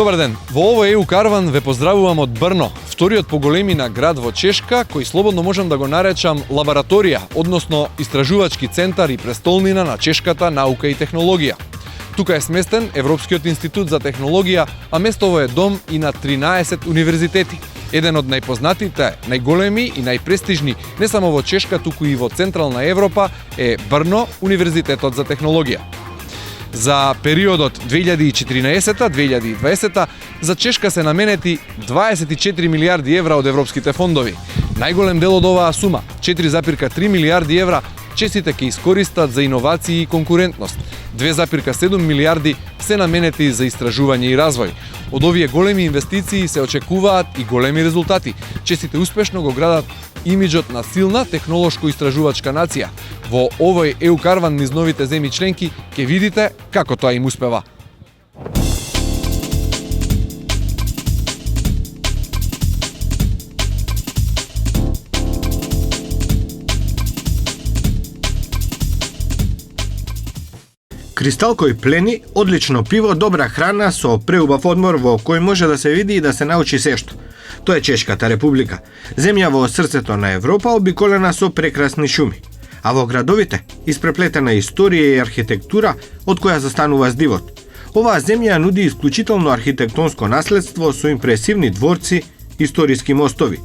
Добар ден, во овој ЕУ Карван ве поздравувам од Брно, вториот по големина град во Чешка, кој слободно можам да го наречам лабораторија, односно истражувачки центар и престолнина на чешката наука и технологија. Тука е сместен Европскиот институт за технологија, а местово е дом и на 13 универзитети. Еден од најпознатите, најголеми и најпрестижни не само во Чешка, туку и во Централна Европа е Брно Универзитетот за технологија. За периодот 2014-2020 за Чешка се наменети 24 милиарди евра од европските фондови. Најголем дел од оваа сума, 4,3 милиарди евра, чесите ќе искористат за иновации и конкурентност. 2,7 милиарди се наменети за истражување и развој. Од овие големи инвестиции се очекуваат и големи резултати. Чесите успешно го градат имиджот на силна технолошко-истражувачка нација. Во овој ЕУ Карван низ новите земји членки ќе видите како тоа им успева. Кристал кој плени, одлично пиво, добра храна со преубав одмор во кој може да се види и да се научи сешто. Тоа е Чешката република, земја во срцето на Европа, обиколена со прекрасни шуми. А во градовите, испреплетена историја и архитектура од која застанува здивот. Оваа земја нуди исклучително архитектонско наследство со импресивни дворци, историски мостови.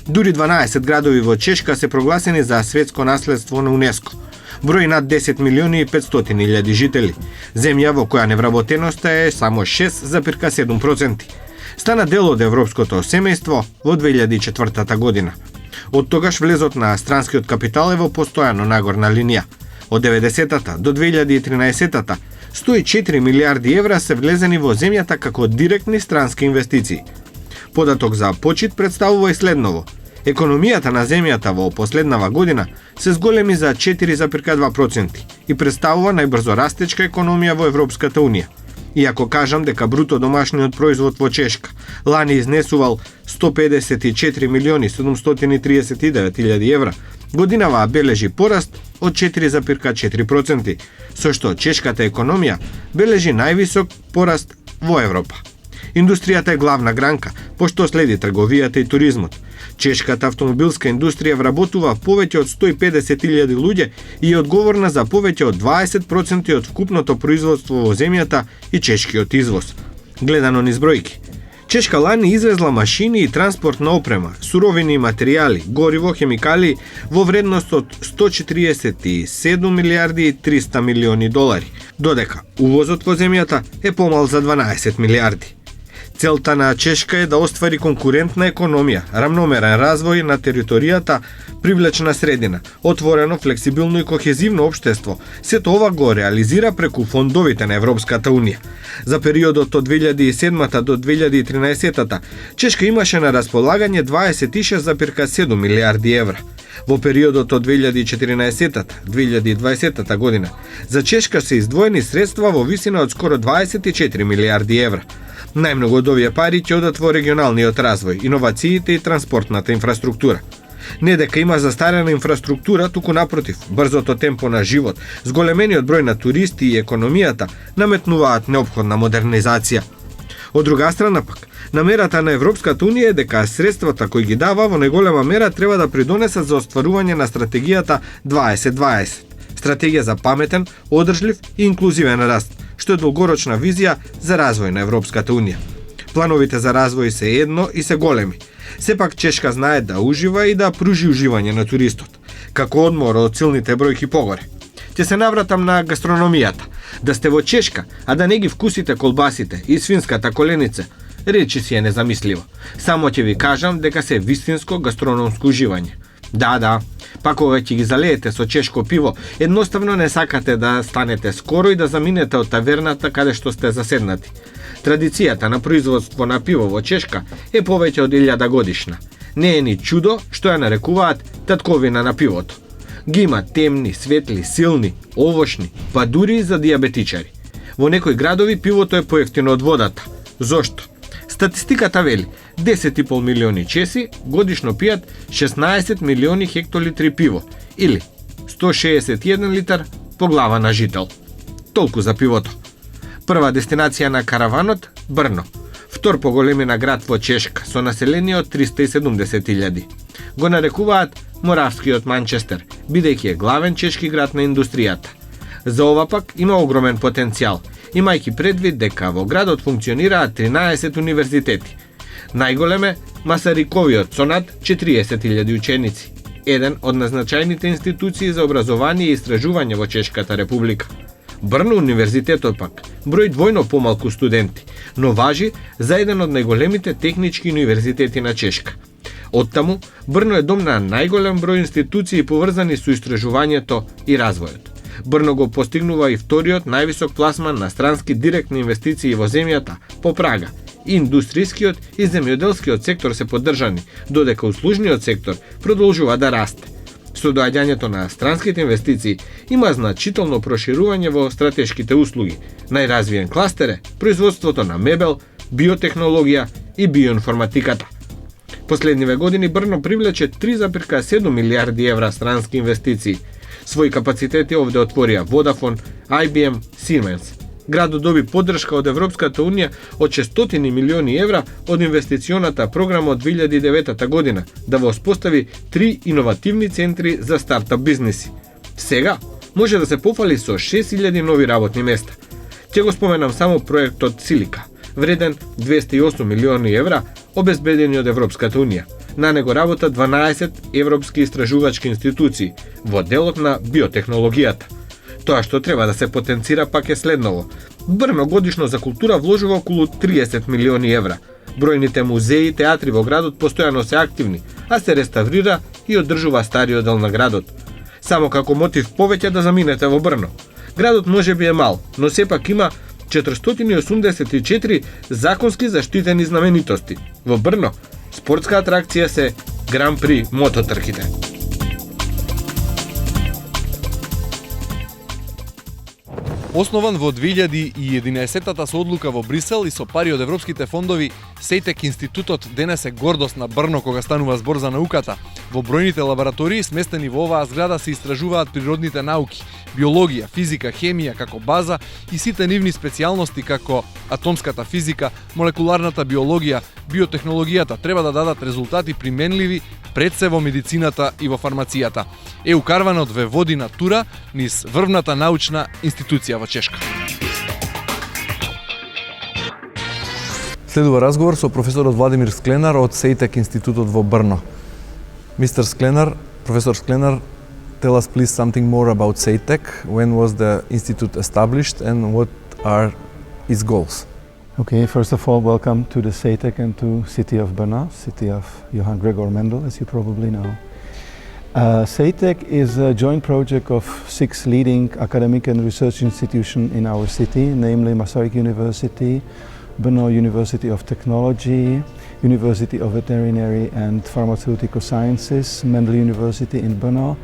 Дури 12 градови во Чешка се прогласени за светско наследство на УНЕСКО. Број над 10 милиони и 500 илјади жители. Земја во која невработеноста е само 6,7%. Стана дел од европското семејство во 2004 година. Од тогаш влезот на странскиот капитал е во постојано нагорна линија. Од 90-та до 2013-та 104 милиарди евра се влезени во земјата како директни странски инвестиции. Податок за почит представува и следново. Економијата на земјата во последнава година се зголеми за 4,2% и представува најбрзо растечка економија во Европската Унија. Иако кажам дека бруто домашниот производ во Чешка лани изнесувал 154 милиони 739 илјади евра, годинава бележи пораст од 4,4%, со што чешката економија бележи највисок пораст во Европа. Индустријата е главна гранка, пошто следи трговијата и туризмот. Чешката автомобилска индустрија вработува повеќе од 150.000 луѓе и е одговорна за повеќе од 20% од вкупното производство во земјата и чешкиот извоз. Гледано низ бројки. Чешка лани извезла машини и транспортна опрема, суровини и материјали, гориво, хемикали во вредност од 147 милиарди и 300 милиони долари, додека увозот во земјата е помал за 12 милиарди. Целта на Чешка е да оствари конкурентна економија, рамномерен развој на територијата, привлечна средина, отворено, флексибилно и кохезивно општество. Сето ова го реализира преку фондовите на Европската Унија. За периодот од 2007 до 2013 Чешка имаше на располагање 26,7 милиарди евра. Во периодот од 2014-2020 година за Чешка се издвоени средства во висина од скоро 24 милиарди евра. Најмногу од овие пари ќе одат во регионалниот развој, иновациите и транспортната инфраструктура. Не дека има застарена инфраструктура, туку напротив, брзото темпо на живот, зголемениот број на туристи и економијата наметнуваат неопходна модернизација. Од друга страна пак, намерата на Европската Унија е дека средствата кои ги дава во најголема мера треба да придонесат за остварување на стратегијата 2020. Стратегија за паметен, одржлив и инклузивен раст, што е долгорочна визија за развој на Европската Унија. Плановите за развој се едно и се големи. Сепак Чешка знае да ужива и да пружи уживање на туристот, како одмор од силните бројки погоре. Ќе се навратам на гастрономијата. Да сте во Чешка, а да не ги вкусите колбасите и свинската коленица, речи си е незамисливо. Само ќе ви кажам дека се вистинско гастрономско уживање. Да, па кога ќе ги залеете со чешко пиво, едноставно не сакате да станете скоро и да заминете од таверната каде што сте заседнати. Традицијата на производство на пиво во Чешка е повеќе од 1000 годишна. Не е ни чудо што ја нарекуваат татковина на пивото. Ги има темни, светли, силни, овошни, па дури и за диабетичари. Во некои градови пивото е поевтино од водата. Зошто? Статистиката вели, 10,5 милиони чеси годишно пијат 16 милиони хектолитри пиво, или 161 литар по глава на жител. Толку за пивото. Прва дестинација на караванот – Брно. втор по големина град во Чешка со население од 370.000. Го нарекуваат Моравскиот Манчестер, бидејќи е главен чешки град на индустријата. За ова пак има огромен потенцијал, имајќи предвид дека во градот функционираат 13 универзитети. Најголем е Масариковиот со над 40.000 ученици, еден од назначајните институции за образование и истражување во Чешката република. Брно универзитетот пак брои двојно помалку студенти, но важи за еден од најголемите технички универзитети на Чешка. Оттаму, Брно е дом на најголем број институции поврзани со истражувањето и развојот. Брно го постигнува и вториот највисок пласман на странски директни инвестиции во земјата по прага. И индустријскиот и земјоделскиот сектор се поддржани, додека услужниот сектор продолжува да расте. Со доаѓањето на странските инвестиции има значително проширување во стратешките услуги. Најразвиен кластер е производството на мебел, биотехнологија и биоинформатиката. Последниве години Брно привлече 3,7 милиарди евра странски инвестиции. Своји капацитети овде отворија Vodafone, IBM, Siemens. Градот доби поддршка од Европската Унија од 600 милиони евра од инвестиционата програма од 2009 година да воспостави 3 иновативни центри за стартап бизниси. Сега може да се пофали со 6000 нови работни места. Ќе го споменам само проектот Силика, вреден 208 милиони евра, обезбедени од Европската Унија. На него работат 12 европски истражувачки институции во делот на биотехнологијата. Тоа што треба да се потенцира пак е следново. Брно годишно за култура вложува околу 30 милиони евра. Бројните музеи и театри во градот постојано се активни, а се реставрира и одржува стариот дел на градот. Само како мотив повеќе да заминете во Брно. Градот можеби е мал, но сепак има 484 законски заштитени знаменитости. Во Брно спортска атракција се Гран При мототрките. Основан во 2011 со одлука во Брисел и со пари од европските фондови, Сейтек институтот денес е гордост на Брно кога станува збор за науката. Во бројните лаборатории сместени во оваа зграда се истражуваат природните науки, биологија, физика, хемија како база и сите нивни специјалности како атомската физика, молекуларната биологија, биотехнологијата треба да дадат резултати применливи пред се во медицината и во фармацијата. Укарванот ве води на тура низ врвната научна институција во Чешка. Следува разговор со професорот Владимир Скленар од Сейтек институтот во Брно. Mr. Sklenar, Professor Sklenar, tell us please something more about Сейтек. When was the institute established and what are its goals? Okay, first of all, welcome to the Сейтек and to city of Brno, city of Johann Gregor Mendel, as you probably know. Сейтек is a joint project of 6 leading academic and research institutions in our city, namely Masaryk University, Brno University of Technology, University of Veterinary and Pharmaceutical Sciences, Mendel University in Brno,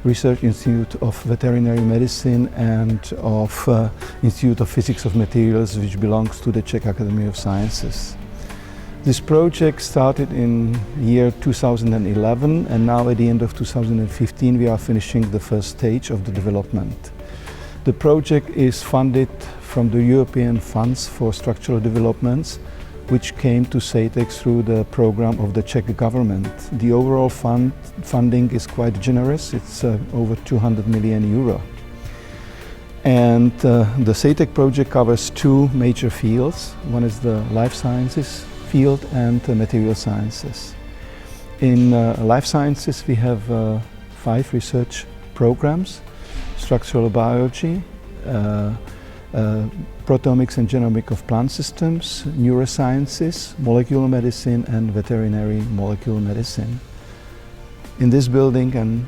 Research Institute of Veterinary Medicine and of Institute of Physics of Materials, which belongs to the Czech Academy of Sciences. This project started in year 2011 and now at the end of 2015 we are finishing the first stage of the development. The project is funded from the European funds for structural developments, which came to Сейтек through the program of the Czech government. The overall funding is quite generous, it's over 200 million euro. And the Сейтек project covers 2 major fields. One is the life sciences field and material sciences. In life sciences we have 5 research programs: structural biology, proteomics and genomics of plant systems, neurosciences, molecular medicine and veterinary molecular medicine. In this building and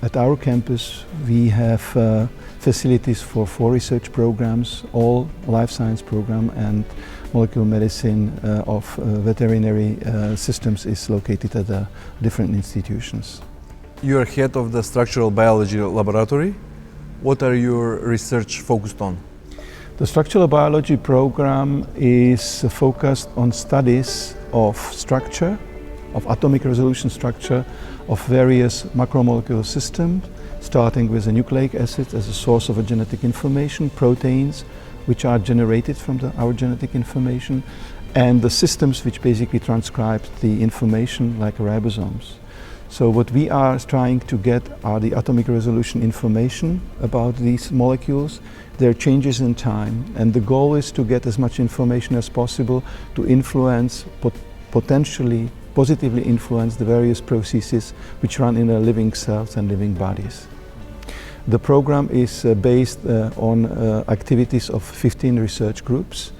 at our campus we have facilities for 4 research programs, all life science program and molecular medicine of veterinary systems is located at the different institutions. You are head of the structural biology laboratory. What are your research focused on? The structural biology program is focused on studies of structure, of atomic resolution structure of various macromolecular systems, starting with the nucleic acid as a source of a genetic information, proteins which are generated from our genetic information, and the systems which basically transcribe the information like ribosomes. So what we are trying to get are the atomic resolution information about these molecules, their changes in time, and the goal is to get as much information as possible to influence, potentially positively influence the various processes which run in the living cells and living bodies. The program is based on activities of 15 research groups,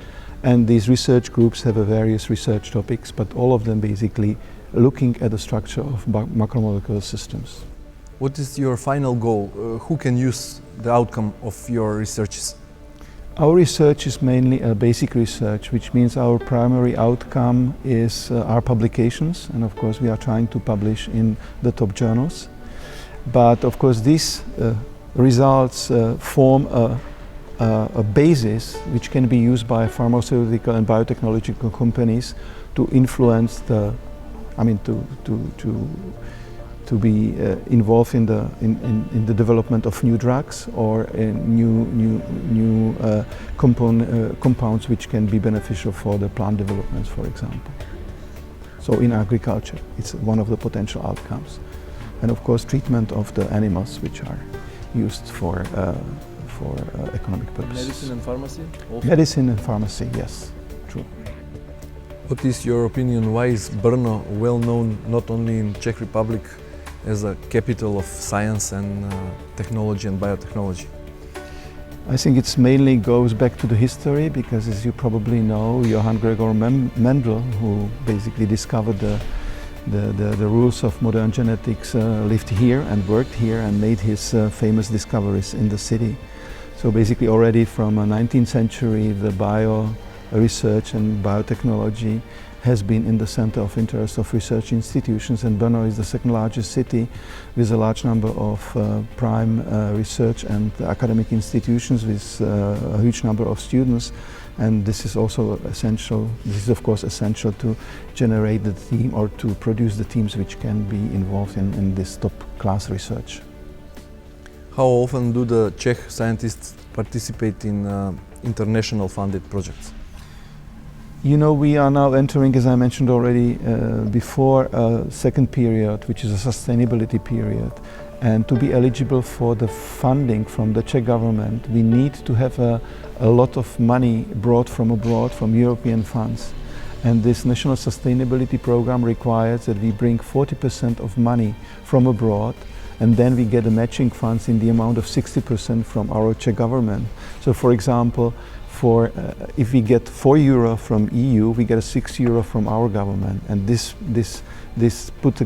and these research groups have various research topics, but all of them basically looking at the structure of macromolecular systems. What is your final goal? Who can use the outcome of your researches? Our research is mainly a basic research, which means our primary outcome is our publications, and of course we are trying to publish in the top journals. But of course these results form a basis which can be used by pharmaceutical and biotechnological companies to influence to be involved in the development of new drugs or new compounds which can be beneficial for the plant developments, for example. So in agriculture, it's one of the potential outcomes. And of course, treatment of the animals which are used for economic purposes. Medicine and pharmacy? Also? Medicine and pharmacy, yes, true. What is your opinion? Why is Brno well known not only in Czech Republic as a capital of science and technology and biotechnology? I think it mainly goes back to the history because, as you probably know, Johann Gregor Mendel, who basically discovered the rules of modern genetics, lived here and worked here and made his famous discoveries in the city. So basically already from the 19th century the bio research and biotechnology has been in the center of interest of research institutions, and Brno is the second largest city with a large number of prime research and academic institutions with a huge number of students, and this is also essential. This is of course essential to generate the team or to produce the teams which can be involved in this top class research. How often do the Czech scientists participate in international funded projects? You know, we are now entering, as I mentioned already before, a second period, which is a sustainability period. And to be eligible for the funding from the Czech government, we need to have a lot of money brought from abroad, from European funds. And this National Sustainability Program requires that we bring 40% of money from abroad, and then we get the matching funds in the amount of 60% from our Czech government. So for example, if we get €4 from EU, we get €6 from our government, and this puts a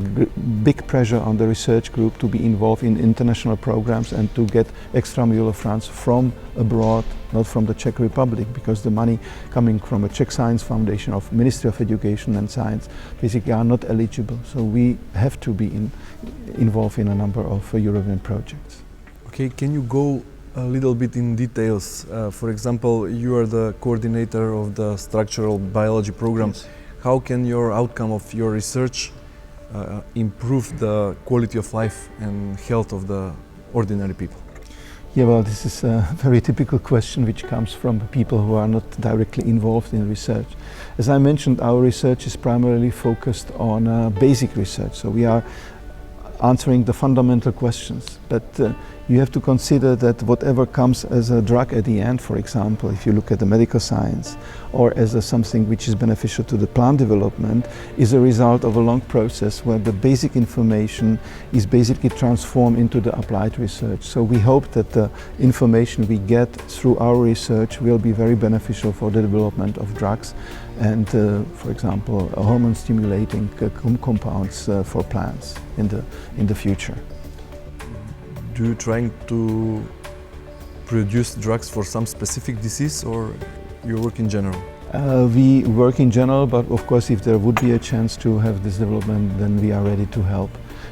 big pressure on the research group to be involved in international programs and to get extramural funds from abroad, not from the Czech Republic, because the money coming from a Czech Science Foundation of Ministry of Education and Science basically are not eligible. So we have to be involved in a number of European projects. Okay, can you go a little bit in details? For example, you are the coordinator of the structural biology program. Yes. How can your outcome of your research improve the quality of life and health of the ordinary people? Yeah, well, this is a very typical question which comes from people who are not directly involved in research. As I mentioned, our research is primarily focused on basic research, so we are answering the fundamental questions, but you have to consider that whatever comes as a drug at the end, for example, if you look at the medical science, or as something which is beneficial to the plant development, is a result of a long process where the basic information is basically transformed into the applied research. So we hope that the information we get through our research will be very beneficial for the development of drugs and, for example, hormone stimulating compounds for plants in the future. Do you trying to produce drugs for some specific disease, or you work in general? We work in general, but of course if there would be a chance to have this development, then we are ready to help.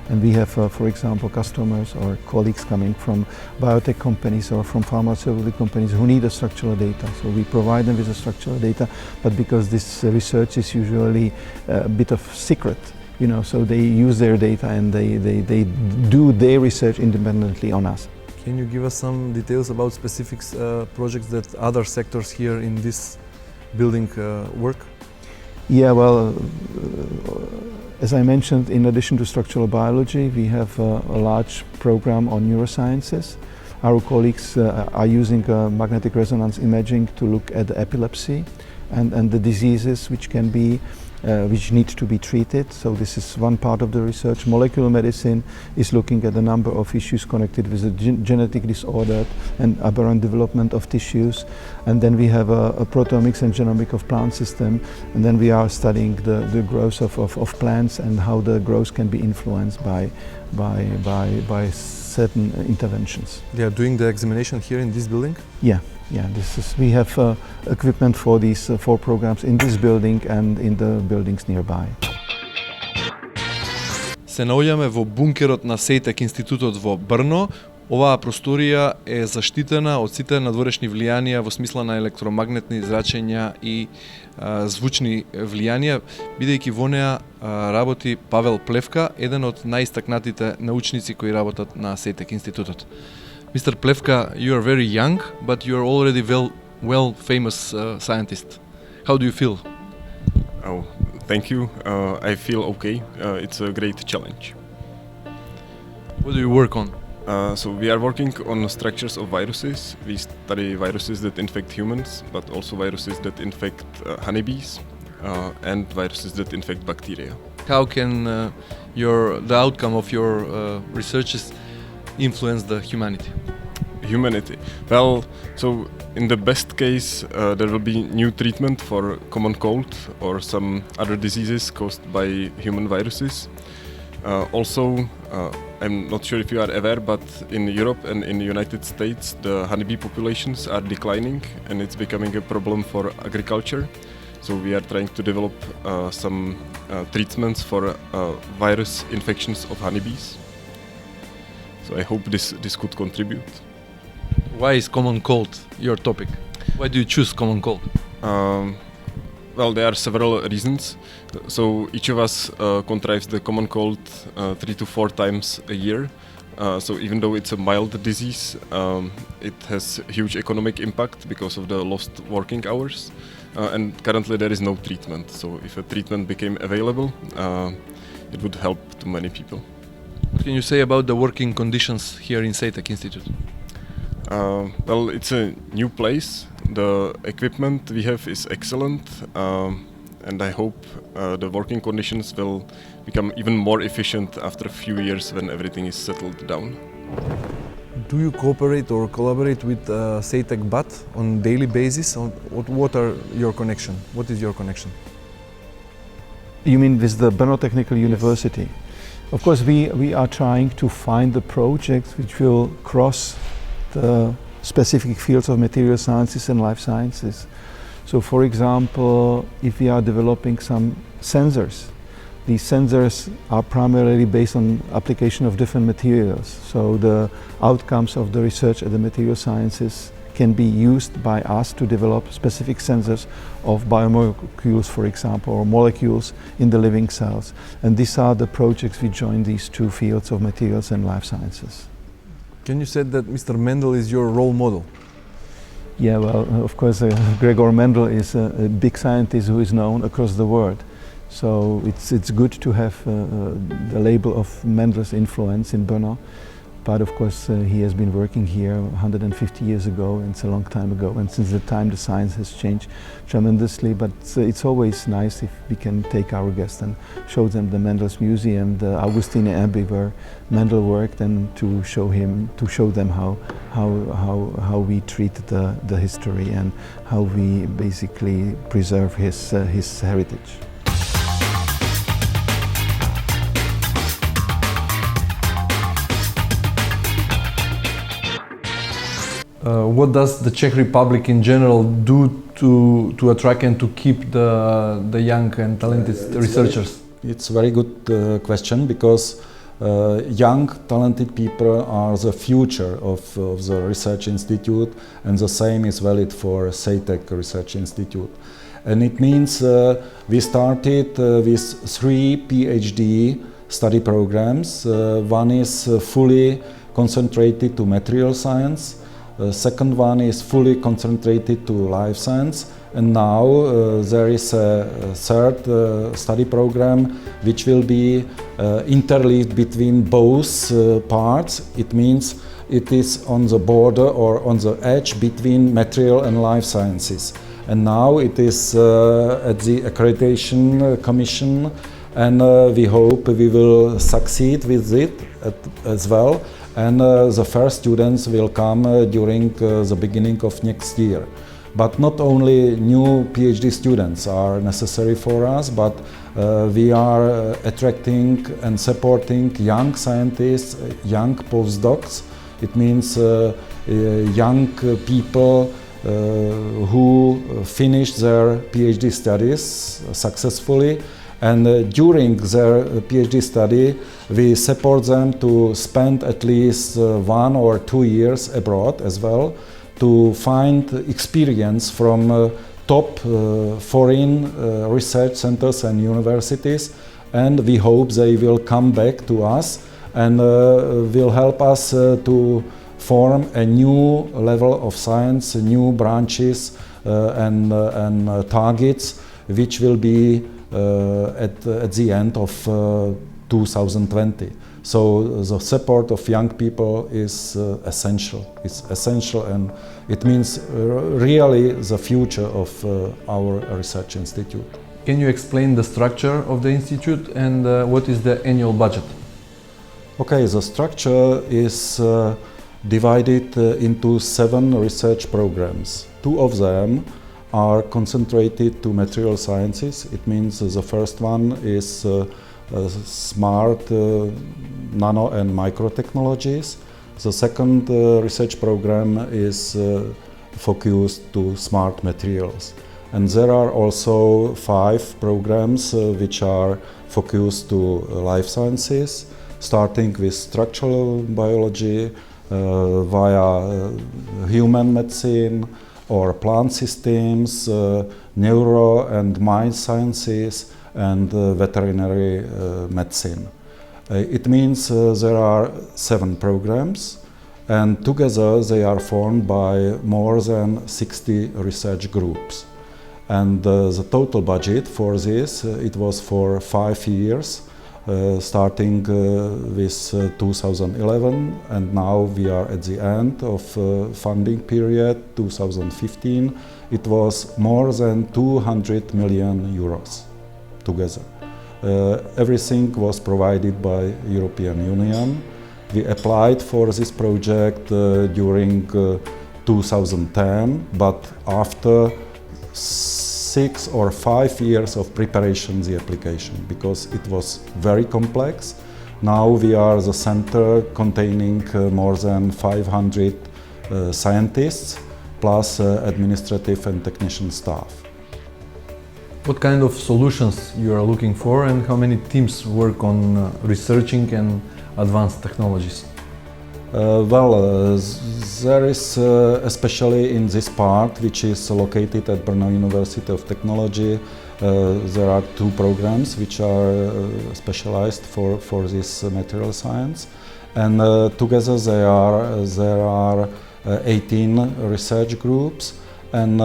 And we have, for example, customers or colleagues coming from biotech companies or from pharmaceutical companies who need the structural data. So we provide them with the structural data, but because this research is usually a bit of secret, you know, so they use their data and they do their research independently on us. Can you give us some details about specific projects that other sectors here in this building work? Yeah, well, as I mentioned, in addition to structural biology, we have a large program on neurosciences. Our colleagues are using magnetic resonance imaging to look at epilepsy and the diseases which can be which need to be treated. So this is one part of the research. Molecular medicine is looking at a number of issues connected with the genetic disorder and aberrant development of tissues. And then we have a proteomics and genomic of plant system. And then we are studying the growth of plants and how the growth can be influenced by certain interventions. They are doing the examination here in this building? Yeah. We have equipment for these 4 programs in this building and in the buildings nearby. Се наоѓаме во бункерот на Сейтек институтот во Брно. Оваа просторија е заштитена од сите надворешни влијанија во смисла на електромагнетни зрачења и звучни влијанија, бидејќи во неа работи Павел Плевка, еден од најистакнатите научници кои работат на Сейтек институтот. Mr. Plevka, you are very young, but you are already well famous scientist. How do you feel? Oh, thank you. I feel okay. It's a great challenge. What do you work on? So we are working on structures of viruses. We study viruses that infect humans, but also viruses that infect honeybees and viruses that infect bacteria. How can the outcome of your researches influence the humanity? Well, so in the best case, there will be new treatment for common cold or some other diseases caused by human viruses. Also, I'm not sure if you are aware, but in Europe and in the United States, the honeybee populations are declining and it's becoming a problem for agriculture. So we are trying to develop some treatments for virus infections of honeybees. So I hope this could contribute. Why is common cold your topic? Why do you choose common cold? Well, there are several reasons. So each of us contracts the common cold 3 to 4 times a year. So even though it's a mild disease, it has huge economic impact because of the lost working hours. And currently there is no treatment. So if a treatment became available, it would help to many people. What can you say about the working conditions here in Сейтек Institute? Well, it's a new place. The equipment we have is excellent, and I hope the working conditions will become even more efficient after a few years when everything is settled down. Do you cooperate or collaborate with Сейтек BAT on daily basis? What are your connection? What is your connection? You mean with the Brno Technical University? Yes. Of course, we are trying to find the projects which will cross the specific fields of material sciences and life sciences. So, for example, if we are developing some sensors, these sensors are primarily based on application of different materials. So the outcomes of the research at the material sciences can be used by us to develop specific sensors of biomolecules, for example, or molecules in the living cells. And these are the projects which join these 2 fields of materials and life sciences. Can you say that Mr. Mendel is your role model? Yeah, well, of course, Gregor Mendel is a big scientist who is known across the world. So it's good to have the label of Mendel's influence in Brno. But of course, he has been working here 150 years ago, and it's a long time ago. And since that time, the science has changed tremendously. But it's always nice if we can take our guests and show them the Mendel's Museum, the Augustine Abbey where Mendel worked, and to show them how we treat the history and how we basically preserve his heritage. What does the Czech Republic in general do to attract and to keep the young and talented researchers? It's a very good question, because young talented people are the future of the research institute, and the same is valid for Сейтек Research Institute. And it means we started with 3 PhD study programs. One is fully concentrated to material science. The second one is fully concentrated to life science, and now there is a third study program which will be interleaved between both parts. It means it is on the border or on the edge between material and life sciences. And now it is at the accreditation commission, and we hope we will succeed with it as well. And the first students will come during the beginning of next year. But not only new PhD students are necessary for us, but we are attracting and supporting young scientists, young postdocs. It means young people who finished their PhD studies successfully, and during their PhD study we support them to spend at least 1 or 2 years abroad as well, to find experience from top foreign research centers and universities, and we hope they will come back to us and will help us to form a new level of science, new branches and targets, which will be at the end of 2020. So the support of young people is essential. It's essential, and it means really the future of our research institute. Can you explain the structure of the institute and what is the annual budget? Okay, the structure is divided into 7 research programs. 2 of them are concentrated to material sciences. It means the first one is smart nano and micro technologies. The second research program is focused to smart materials. And there are also 5 programs which are focused to life sciences, starting with structural biology, via human medicine or plant systems, neuro and mind sciences, and veterinary medicine. It means there are 7 programs, and together they are formed by more than 60 research groups. And the total budget for this, it was for 5 years, starting with 2011, and now we are at the end of funding period 2015. It was more than 200 million euros together. Everything was provided by European Union. We applied for this project during 2010, but after 6 or 5 years of preparation the application, because it was very complex. Now we are the center containing more than 500 scientists plus administrative and technician staff. What kind of solutions you are looking for, and how many teams work on researching and advanced technologies? There is, especially in this part, which is located at Brno University of Technology, there are 2 programs which are specialized for this material science, and together there are 18 research groups, and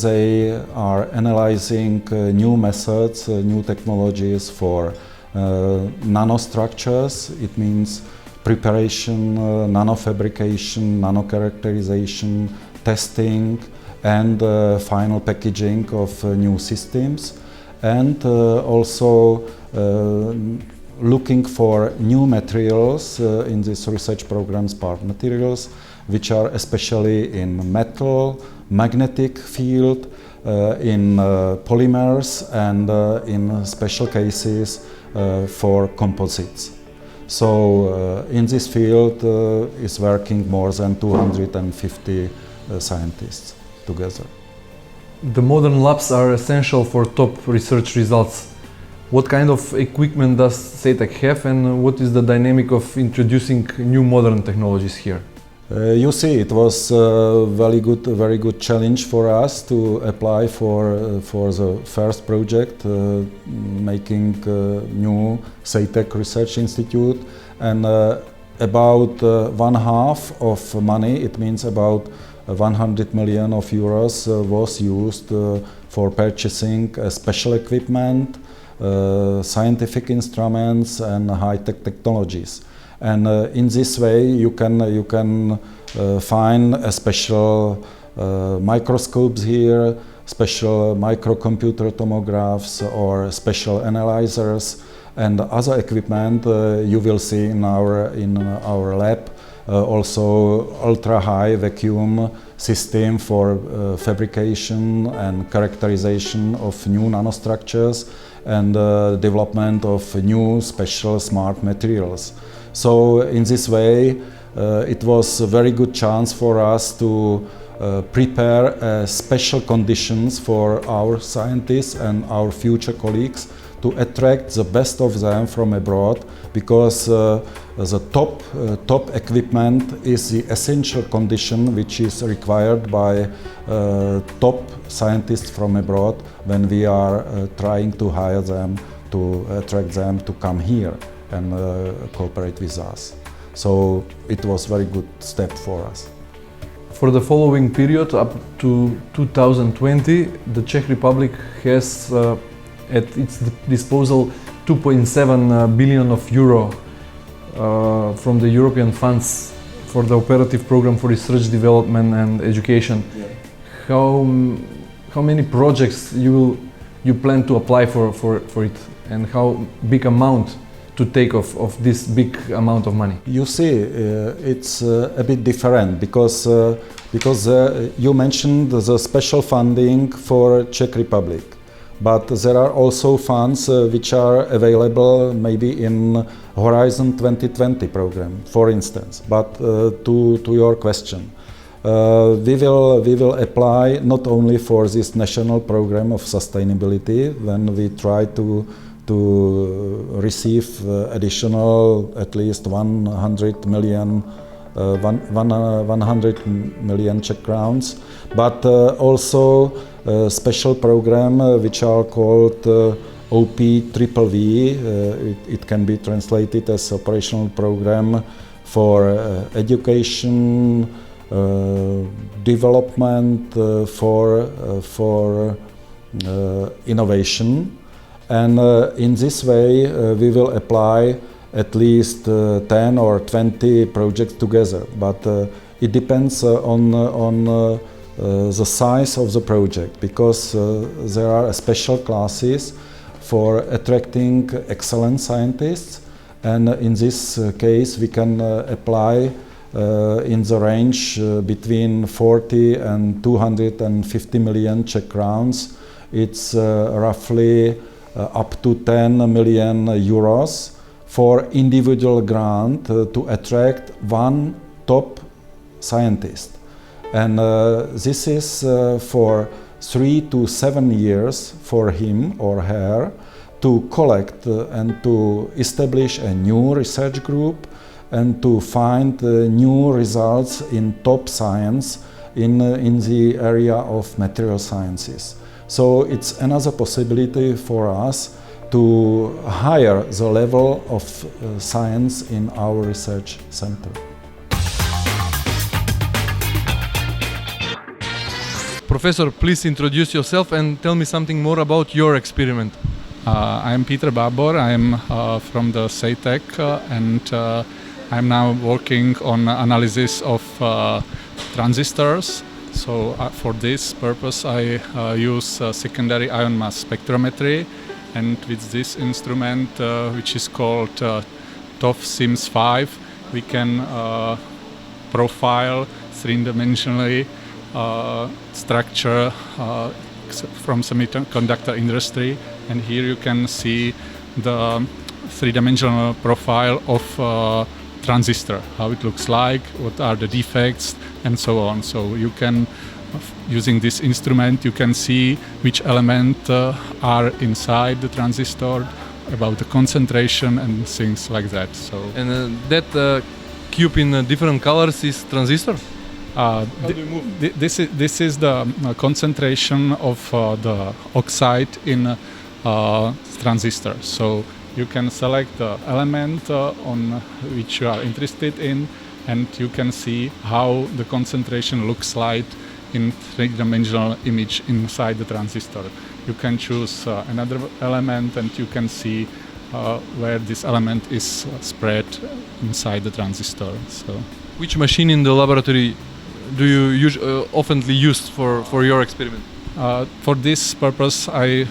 they are analyzing new methods, new technologies for nanostructures. It means preparation, nanofabrication, nanocharacterization, testing, and final packaging of new systems, and also looking for new materials in this research program, smart materials, which are especially in metal, magnetic field, in polymers, and in special cases for composites. So in this field is working more than 250 scientists together. The modern labs are essential for top research results. What kind of equipment does CEITEC have, and what is the dynamic of introducing new modern technologies here? You see, it was a very good challenge for us to apply for the first project, making new CEITEC Research Institute, and about one half of money, it means about 100 million of euros was used for purchasing special equipment, scientific instruments and high-tech technologies. And in this way you can find a special microscopes here, special microcomputer tomographs or special analyzers and other equipment you will see in our lab. Also ultra-high vacuum system for fabrication and characterization of new nanostructures and development of new special smart materials. So in this way it was a very good chance for us to prepare special conditions for our scientists and our future colleagues to attract the best of them from abroad, because the top equipment is the essential condition which is required by top scientists from abroad when we are trying to hire them, to attract them to come here and cooperate with us. So it was a very good step for us. For the following period up to 2020, the Czech Republic has at its disposal 2.7 billion of euro from the European funds for the operative program for research, development and education. Yeah. How many projects you plan to apply for it, and how big amount to take of this big amount of money? You see, it's a bit different because you mentioned the special funding for Czech Republic. But there are also funds which are available maybe in Horizon 2020 program, for instance. But to your question, we will apply not only for this national program of sustainability when we try to receive additional at least 100 million Czech crowns, but also a special program which are called OPVV. It can be translated as operational program for education, development, for innovation. And in this way we will apply at least 10 or 20 projects together, but it depends on the size of the project, because there are special classes for attracting excellent scientists, and in this case we can apply in the range between 40 and 250 million Czech crowns. It's roughly up to 10 million euros for individual grant to attract one top scientist. And this is for 3 to 7 years for him or her to collect and to establish a new research group and to find new results in top science in the area of material sciences. So it's another possibility for us to higher the level of science in our research center. Professor, please introduce yourself and tell me something more about your experiment. I'm Peter Babor. I'm from the SEITEC and I'm now working on analysis of transistors. So for this purpose I use secondary ion mass spectrometry, and with this instrument which is called TOF SIMS-5 we can profile three-dimensionally structure from semiconductor industry, and here you can see the three-dimensional profile of transistor, how it looks like, what are the defects and so on. So you can, using this instrument, you can see which element are inside the transistor, about the concentration and things like that. So And that cube in different colors is transistor? This is the concentration of the oxide in transistor. So you can select the element on which you are interested in, and you can see how the concentration looks like in three-dimensional image inside the transistor. You can choose another element and you can see where this element is spread inside the transistor. So, Which machine in the laboratory do you oftenly use for your experiment? for this purpose, I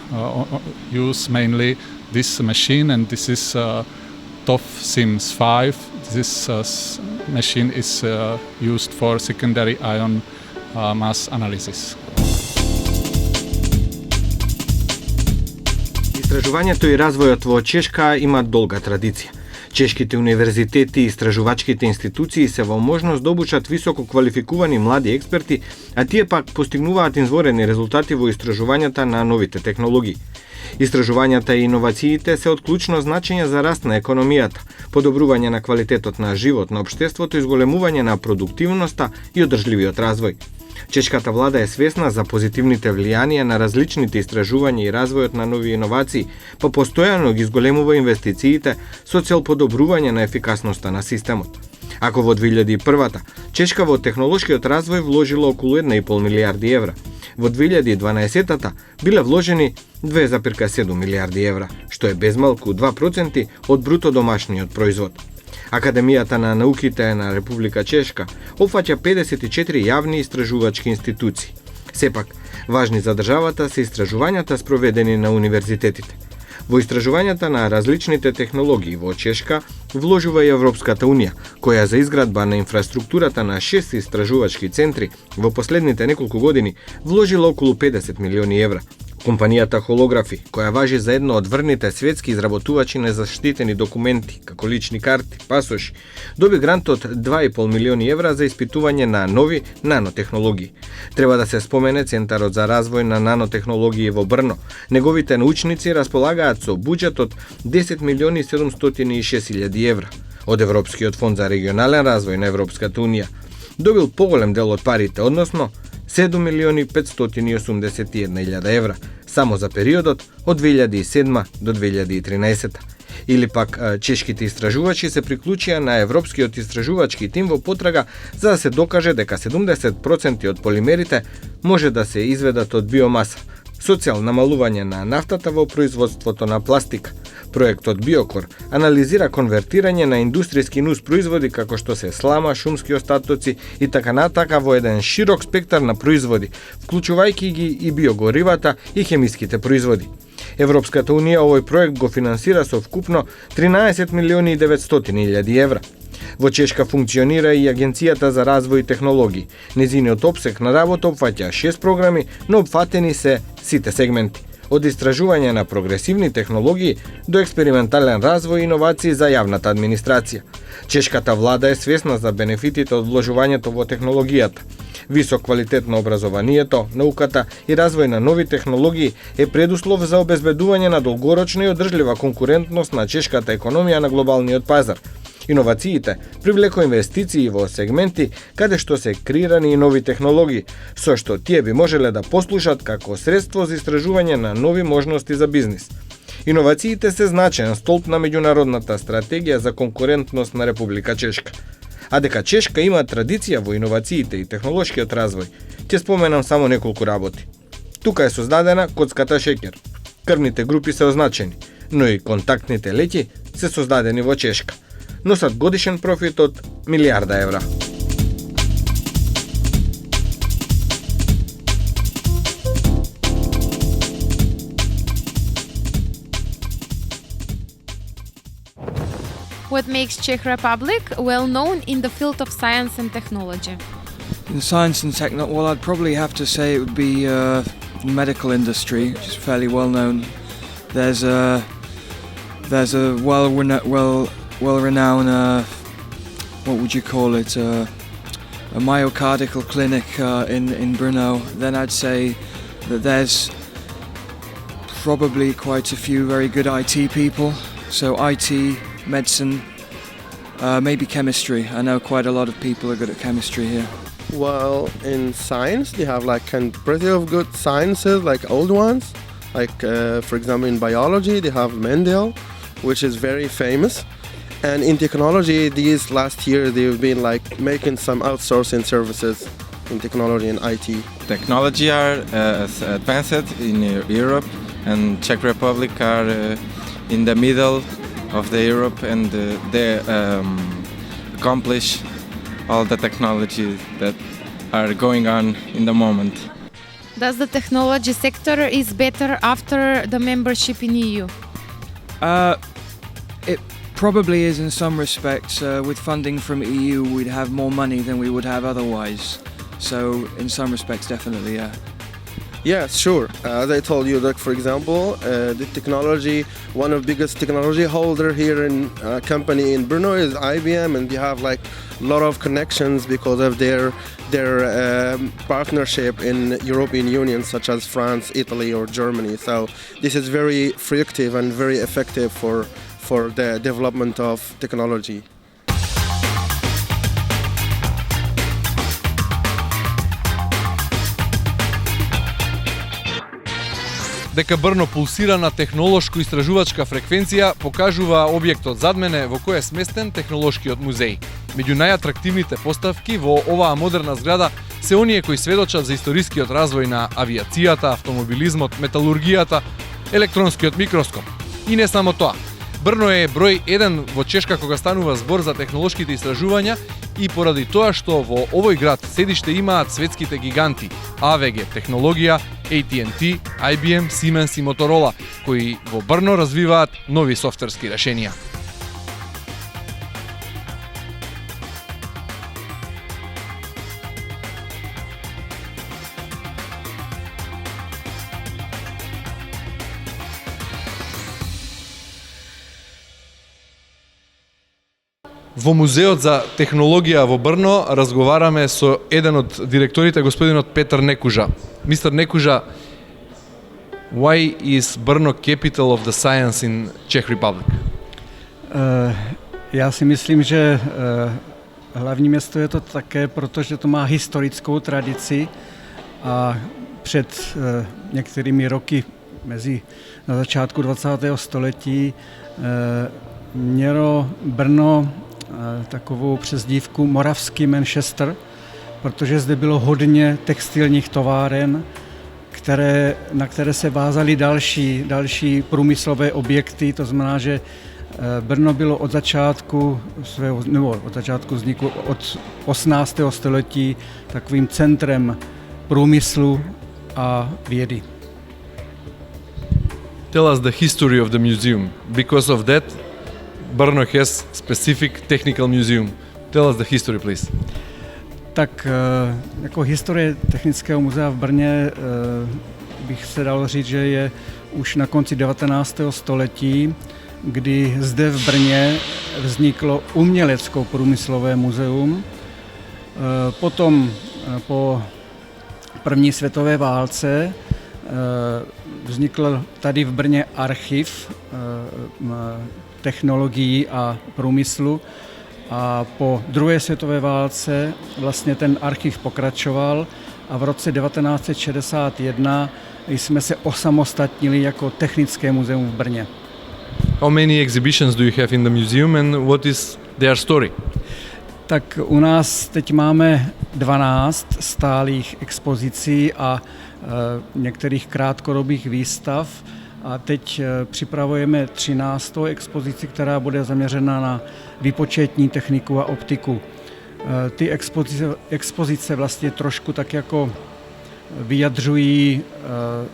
use mainly this machine, and this is TOF SIMS 5. This machine is used for secondary ion mass analysis. Истражувањето и развојот во Чешка има долга традиција. Чешките универзитети и истражувачките институции се во можност да обучат високо квалификувани млади експерти, а тие пак постигнуваат изворени резултати во истражувањата на новите технологии. Истражувањата и иновациите се од клучно значење за раст на економијата, подобрување на квалитетот на живот на општеството и зголемување на продуктивноста и одржливиот развој. Чешката влада е свесна за позитивните влијанија на различните истражувања и развојот на нови иновации, па постојано ги зголемува инвестициите со цел подобрување на ефикасноста на системот. Ако во 2001-та Чешка во технолошкиот развој вложила околу 1,5 милијарди евра, во 2012-та биле вложени 2,7 милијарди евра, што е безмалку 2% од бруто домашниот производ. Академијата на науките на Република Чешка опфаќа 54 јавни истражувачки институции. Сепак, важни за државата се истражувањата спроведени на универзитетите. Во истражувањата на различните технологии во Чешка вложува и Европската унија, која за изградба на инфраструктурата на 6 истражувачки центри во последните неколку години вложила околу 50 милиони евра. Компанијата Holografi, која важи за едно од врвните светски изработувачи на заштитени документи, како лични карти, пасоши, доби грант од 2,5 милиони евра за испитување на нови нанотехнологии. Треба да се спомене Центарот за развој на нанотехнологии во Брно. Неговите научници располагаат со буџет од 10 милиони 706 илјади евра. Од Европскиот фонд за регионален развој на Европската унија добил поголем дел од парите, односно 7 милиони 581 илјада евра, само за периодот од 2007 до 2013. Или пак чешките истражувачи се приклучија на Европскиот истражувачки тим во потрага за да се докаже дека 70% од полимерите може да се изведат од биомаса, со цел намалување на нафтата во производството на пластика. Проектот Биокор анализира конвертирање на индустријски нус производи како што се слама, шумски остатоци и така натака во еден широк спектар на производи, вклучувајќи ги и биогоривата и хемиските производи. Европската унија овој проект го финансира со вкупно 13 милиони и 900 илјади евра. Во Чешка функционира и Агенцијата за развој и технологии. Незиниот опсег на работа опфаќа 6 програми, но опфатени се сите сегменти. Од истражување на прогресивни технологии до експериментален развој и иновации за јавната администрација. Чешката влада е свесна за бенефитите од вложувањето во технологијата. Висок квалитет на образованието, науката и развој на нови технологии е предуслов за обезбедување на долгорочна и одржлива конкурентност на чешката економија на глобалниот пазар. Иновациите привлекува инвестиции во сегменти каде што се креирани и нови технологии, со што тие би можеле да послужат како средство за истражување на нови можности за бизнис. Иновациите се значаен столб на меѓународната стратегија за конкурентност на Република Чешка. А дека Чешка има традиција во иновациите и технолошкиот развој, ќе споменам само неколку работи. Тука е создадена коцката шеќер. Крвните групи се означени, но и контактните леки се создадени во Чешка. Носат годишен профит од милијарда евра. What makes Czech Republic well known in the field of science and technology? In science and technology, well, I'd probably have to say it would be the medical industry, which is fairly well known. There's a well-renowned, what would you call it, a myocardial clinic in Brno. Then I'd say that there's probably quite a few very good IT people. So IT, medicine, maybe chemistry. I know quite a lot of people are good at chemistry here. Well, in science, they have plenty of good sciences, like old ones. For example, in biology, they have Mendel. which is very famous. And in technology, these last years they've been like making some outsourcing services in technology and IT. Technology are advanced in Europe, and Czech Republic are in the middle of the Europe, and they accomplish all the technologies that are going on in the moment. Does the technology sector is better after the membership in EU? It probably is in some respects. With funding from EU, we'd have more money than we would have otherwise. So in some respects, definitely, yeah. Yes, sure. As I told you, like for example, the technology, one of the biggest technology holder here in company in Brno is IBM, and we have like a lot of connections because of their partnership in European Union, such as France, Italy, or Germany. So this is very fructive and very effective for the development of technology. Дека Брно пулсира на технолошко-истражувачка фреквенција покажува објектот зад мене во кој е сместен технолошкиот музеј. Меѓу најатрактивните поставки во оваа модерна зграда се оние кои сведочат за историскиот развој на авиацијата, автомобилизмот, металургијата, електронскиот микроскоп. И не само тоа. Брно е број 1 во Чешка кога станува збор за технолошките истражувања и поради тоа што во овој град седиште имаат светските гиганти AVG Технологија, AT&T, IBM, Siemens и Motorola, кои во Брно развиваат нови софтверски решенија. Во Музеот за технологија во Брно разговараме со еден од директорите, господинот Петар Некужа. Мистер Некужа, why is Brno capital of the science in Czech Republic? Já si myslím, že hlavní město je to také, protože to má historickou tradici a před některými roky na začátku 20. století mělo Brno takovou přezdívku Moravský Manchester, protože zde bylo hodně textilních továren, na které se vázaly další průmyslové objekty. To znamená, že Brno bylo od začátku vzniku od 18. století takovým centrem průmyslu a vědy. Tell us the history of the museum. Because of that, Brno has specific technical museum. Tell us the history, please. Tak jako historie Technického muzea v Brně bych se dalo říct, že je už na konci 19. století, kdy zde v Brně vzniklo umělecko-průmyslové muzeum. Potom po první světové válce vznikl tady v Brně archiv technologií a průmyslu a po druhé světové válce vlastně ten archiv pokračoval a v roce 1961 jsme se osamostatnili jako Technické muzeum v Brně. How many exhibitions do you have in the museum and what is their story? Tak u nás teď máme 12 stálých expozicí a některých krátkodobých výstav. A teď připravujeme 13. expozici, která bude zaměřena na výpočetní techniku a optiku. Ty expozice vlastně trošku tak jako vyjadřují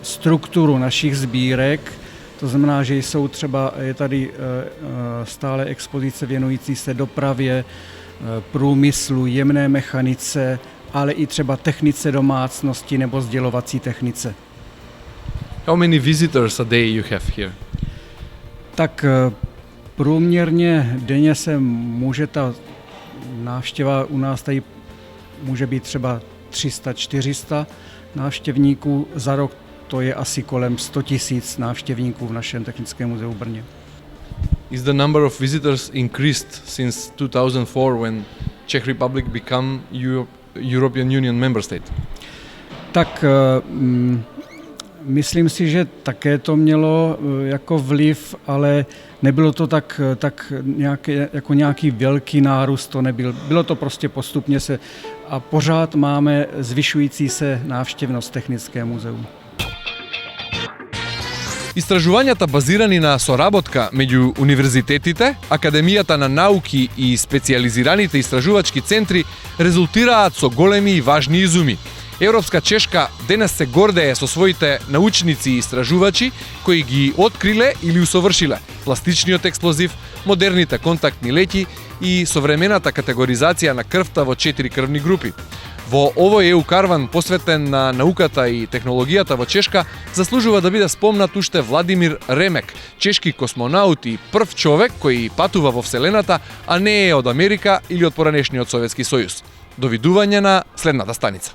strukturu našich sbírek. To znamená, že je tady stále expozice věnující se dopravě, průmyslu, jemné mechanice, ale i třeba technice domácnosti nebo sdělovací technice. How many visitors a day you have here? Tak průměrně denně se může ta návštěva u nás tady může být třeba 300-400 návštěvníků. Za rok to je asi kolem 100 000 návštěvníků v našem Technickém muzeu v Brně. Is the number of visitors increased since 2004 when Czech Republic became European Union member state? Tak Myslím si, že také to mělo jako vliv, ale nebylo to tak jako nějaký velký nárůst, to nebyl. Bylo to prostě postupně a pořád máme zvyšující se návštěvnost Technické muzeum. Истражувањата базирани на соработка меѓу универзитетите, Академијата на науки и специјализираните истражувачки центри резултираат со големи и важни изуми. Европска Чешка денес се гордее со своите научници и истражувачи кои ги откриле или усовршиле пластичниот експлозив, модерните контактни леќи и современата категоризација на крвта во 4 крвни групи. Во овој ЕУ карван посветен на науката и технологијата во Чешка заслужува да биде спомнат уште Владимир Ремек, чешки космонаут и прв човек кој патува во Вселената, а не е од Америка или од поранешниот Советски сојуз. Довидување на следната станица.